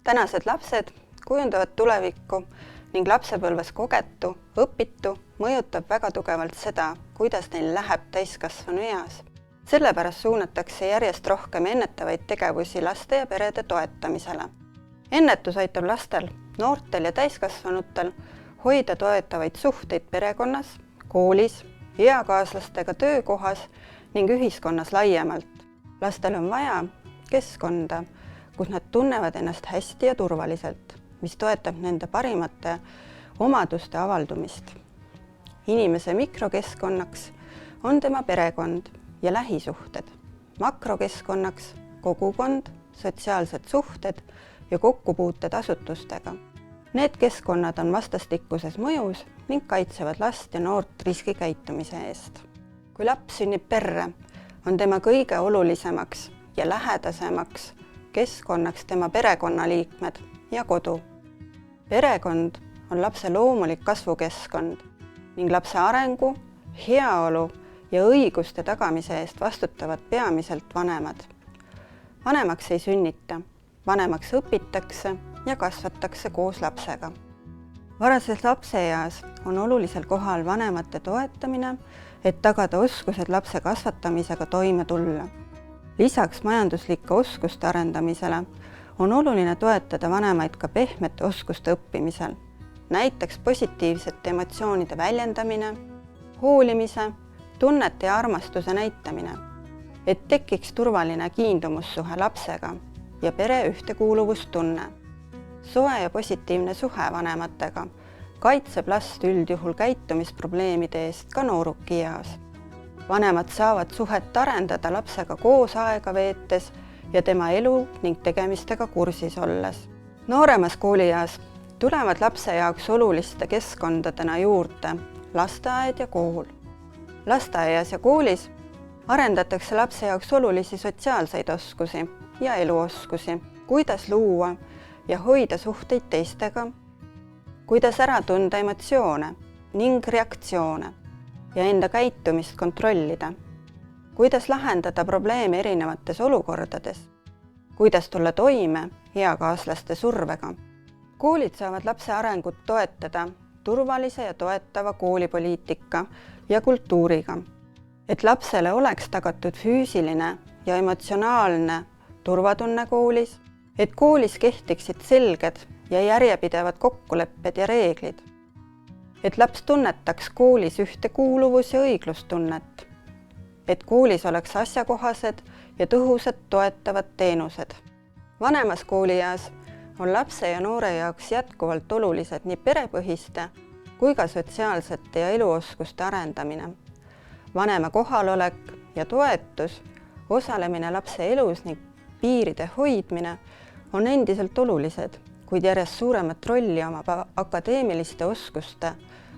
Tänased lapsed kujundavad tulevikku ning lapsepõlves kogetu, õpitu mõjutab väga tugevalt seda, kuidas neil läheb täiskasvanu eas. Sellepärast suunatakse järjest rohkem ennetavaid tegevusi laste ja perede toetamisele. Ennetus aitab lastel, noortel ja täiskasvanutel hoida toetavaid suhteid perekonnas, koolis, eakaaslastega töökohas ning ühiskonnas laiemalt. Lastel on vaja keskkonda, kus nad tunnevad ennast hästi ja turvaliselt, mis toetab nende parimate omaduste avaldumist. Inimese mikrokeskkonnaks on tema perekond ja lähisuhted, makrokeskkonnaks kogukond, sotsiaalsed suhted ja kokkupuuted asutustega. Need keskkonnad on vastastikuses mõjus ning kaitsevad last ja noort riskikäitumise eest. Kui laps sünnib perre, on tema kõige olulisemaks ja lähedasemaks keskkonnaks tema perekonnaliikmed ja kodu. Perekond on lapse loomulik kasvukeskkond ning lapse arengu, heaolu ja õiguste tagamise eest vastutavad peamiselt vanemad. Vanemaks ei sünnita, vanemaks õpitakse ja kasvatakse koos lapsega. Varases lapseeas on olulisel kohal vanemate toetamine, et tagada oskused lapse kasvatamisega toime tulla. Lisaks majanduslike oskuste arendamisele on oluline toetada vanemaid ka pehmete oskuste õppimisel, näiteks positiivsete emotsioonide väljendamine, hoolimise, tunnete ja armastuse näitamine, et tekiks turvaline kiindumussuhe lapsega ja pere ühtekuuluvustunne. Soe ja positiivne suhe vanematega kaitseb last üldjuhul käitumisprobleemide eest ka noorukieas. Vanemad saavad suhet arendada lapsega koos aega veetes ja tema elu ning tegemistega kursis olles. Nooremas koolieas tulevad lapse jaoks oluliste keskkondadena juurde lasteaed ja kool. Lasteaias ja koolis arendatakse lapse jaoks olulisi sotsiaalseid oskusi ja eluoskusi, kuidas luua ja hoida suhteid teistega, kuidas ära tunda emotsioone ning reaktsioone ja enda käitumist kontrollida, kuidas lahendada probleeme erinevates olukordades, kuidas tulla toime eakaaslaste survega. Koolid saavad lapse arengut toetada turvalise ja toetava koolipoliitika ja kultuuriga, et lapsele oleks tagatud füüsiline ja emotsionaalne turvatunne koolis, et koolis kehtiksid selged ja järjepidevad kokkulepped ja reeglid, et laps tunnetaks koolis ühtekuuluvus- ja õiglustunnet, et koolis oleks asjakohased ja tõhusad toetavad teenused. Vanemas koolieas on lapse ja noore jaoks jätkuvalt olulised nii perepõhiste kui ka sotsiaalsete ja eluoskuste arendamine. Vanema kohalolek ja toetus, osalemine lapse elus ning piiride hoidmine on endiselt olulised, kuid järjest suuremat rolli omab akadeemiliste oskuste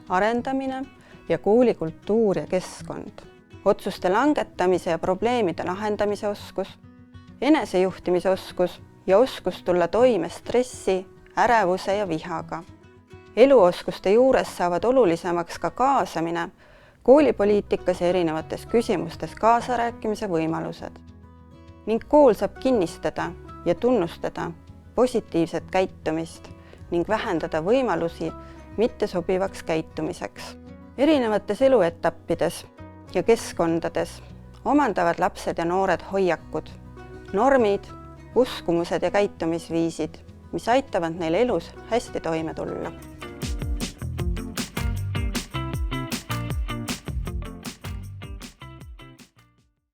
arendamine ja koolikultuur ja keskkond. Otsuste langetamise ja probleemide lahendamise oskus, enesejuhtimise oskus ja oskus tulla toime stressi, ärevuse ja vihaga. Eluoskuste juures saavad olulisemaks ka kaasamine, koolipoliitikas ja erinevates küsimustes kaasarääkimise võimalused. Ning kool saab kinnistada ja tunnustada positiivset käitumist ning vähendada võimalusi mittesobivaks käitumiseks. Erinevates eluetappides ja keskkondades omandavad lapsed ja noored hoiakud, normid, uskumused ja käitumisviisid, mis aitavad neil elus hästi toime tulla.